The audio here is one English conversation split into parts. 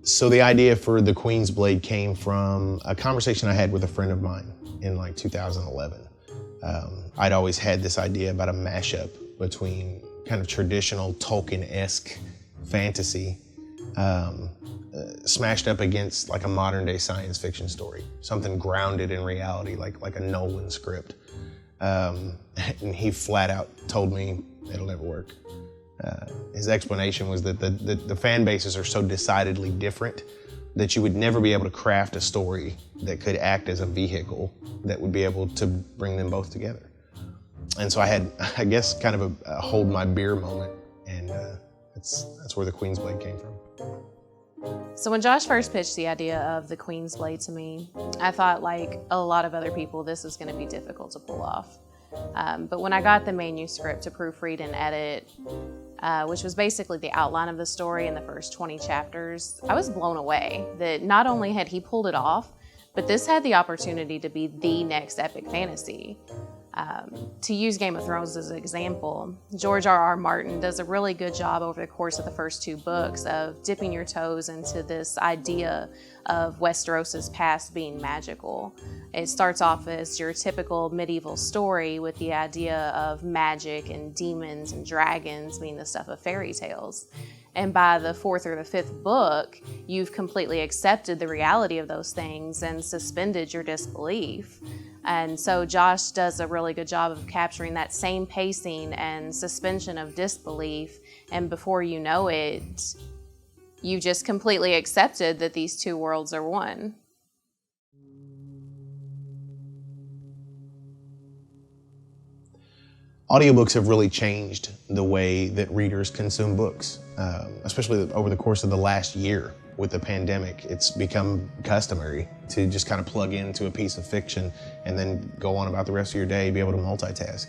So the idea for the Queen's Blade came from a conversation I had with a friend of mine in like 2011. I'd always had this idea about a mashup between kind of traditional Tolkien-esque fantasy smashed up against like a modern day science fiction story, something grounded in reality, like a Nolan script. And he flat out told me it'll never work. His explanation was that the fan bases are so decidedly different that you would never be able to craft a story that could act as a vehicle that would be able to bring them both together. And so I had, I guess, kind of a hold my beer moment, and that's where the Queen's Blade came from. So when Josh first pitched the idea of the Queen's Blade to me, I thought, like a lot of other people, this was going to be difficult to pull off. But when I got the manuscript to proofread and edit, which was basically the outline of the story in the first 20 chapters, I was blown away that not only had he pulled it off, but this had the opportunity to be the next epic fantasy. To use Game of Thrones as an example, George R.R. Martin does a really good job over the course of the first 2 books of dipping your toes into this idea of Westeros's past being magical. It starts off as your typical medieval story with the idea of magic and demons and dragons being the stuff of fairy tales. And by the 4th or the 5th book, you've completely accepted the reality of those things and suspended your disbelief. And so Josh does a really good job of capturing that same pacing and suspension of disbelief. And before you know it, you just completely accepted that these 2 worlds are one. Audiobooks have really changed the way that readers consume books, especially over the course of the last year. With the pandemic, it's become customary to just kind of plug into a piece of fiction and then go on about the rest of your day, be able to multitask.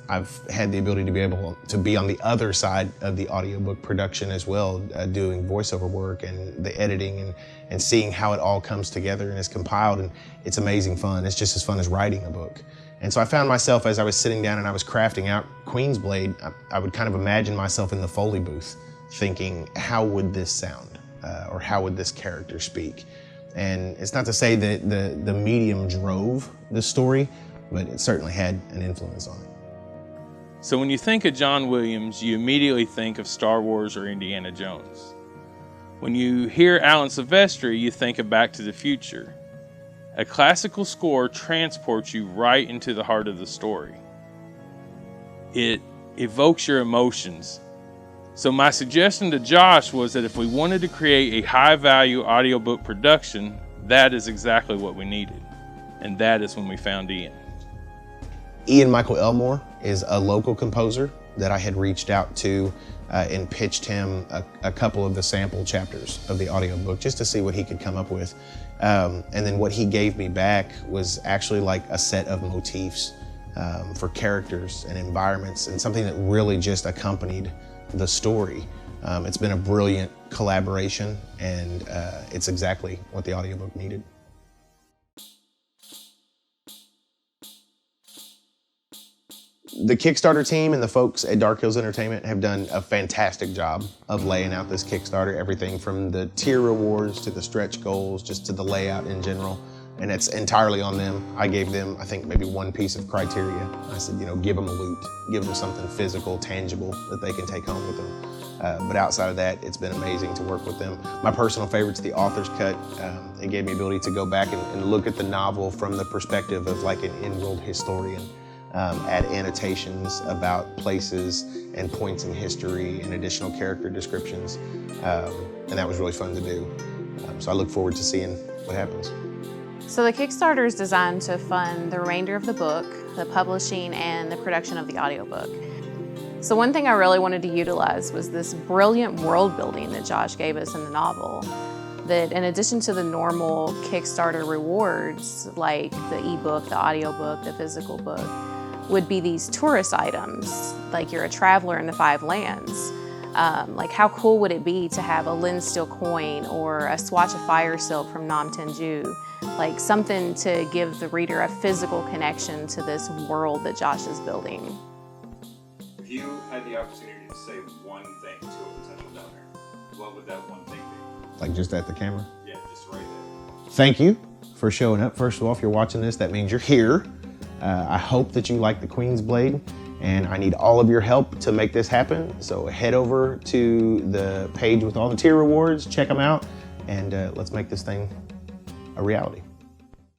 I've had the ability to be able to be on the other side of the audiobook production as well, doing voiceover work and the editing and seeing how it all comes together and is compiled, and it's amazing fun. It's just as fun as writing a book. And so I found myself, as I was sitting down and I was crafting out Queen's Blade, I would kind of imagine myself in the Foley booth thinking, how would this sound? Or how would this character speak? And it's not to say that the medium drove the story, but it certainly had an influence on it. So when you think of John Williams, you immediately think of Star Wars or Indiana Jones. When you hear Alan Silvestri, you think of Back to the Future. A classical score transports you right into the heart of the story. It evokes your emotions. So my suggestion to Josh was that if we wanted to create a high-value audiobook production, that is exactly what we needed. And that is when we found Ian. Ian Michael Elmore is a local composer that I had reached out to and pitched him a couple of the sample chapters of the audiobook just to see what he could come up with. And then what he gave me back was actually like a set of motifs for characters and environments, and something that really just accompanied the story. It's been a brilliant collaboration, and it's exactly what the audiobook needed. The Kickstarter team and the folks at Dark Hills Entertainment have done a fantastic job of laying out this Kickstarter, everything from the tier rewards to the stretch goals, just to the layout in general. And it's entirely on them. I gave them, I think, maybe one piece of criteria. I said, give them a loot, give them something physical, tangible that they can take home with them. But outside of that, it's been amazing to work with them. My personal favorite's the author's cut. It gave me the ability to go back and look at the novel from the perspective of like an in-world historian. Add annotations about places and points in history and additional character descriptions. And that was really fun to do. So I look forward to seeing what happens. So the Kickstarter is designed to fund the remainder of the book, the publishing, and the production of the audiobook. So one thing I really wanted to utilize was this brilliant world building that Josh gave us in the novel. That in addition to the normal Kickstarter rewards, like the ebook, the audiobook, the physical book, would be these tourist items, like you're a traveler in the 5 lands. Like how cool would it be to have a Lynse steel coin or a swatch of fire silk from Nom Tenju? Like something to give the reader a physical connection to this world that Josh is building. If you had the opportunity to say one thing to a potential donor, what would that one thing be? Like just at the camera? Yeah, just right there. Thank you for showing up. First of all, if you're watching this, that means you're here. I hope that you like the Queen's Blade, and I need all of your help to make this happen. So head over to the page with all the tier rewards, check them out, and let's make this thing a reality.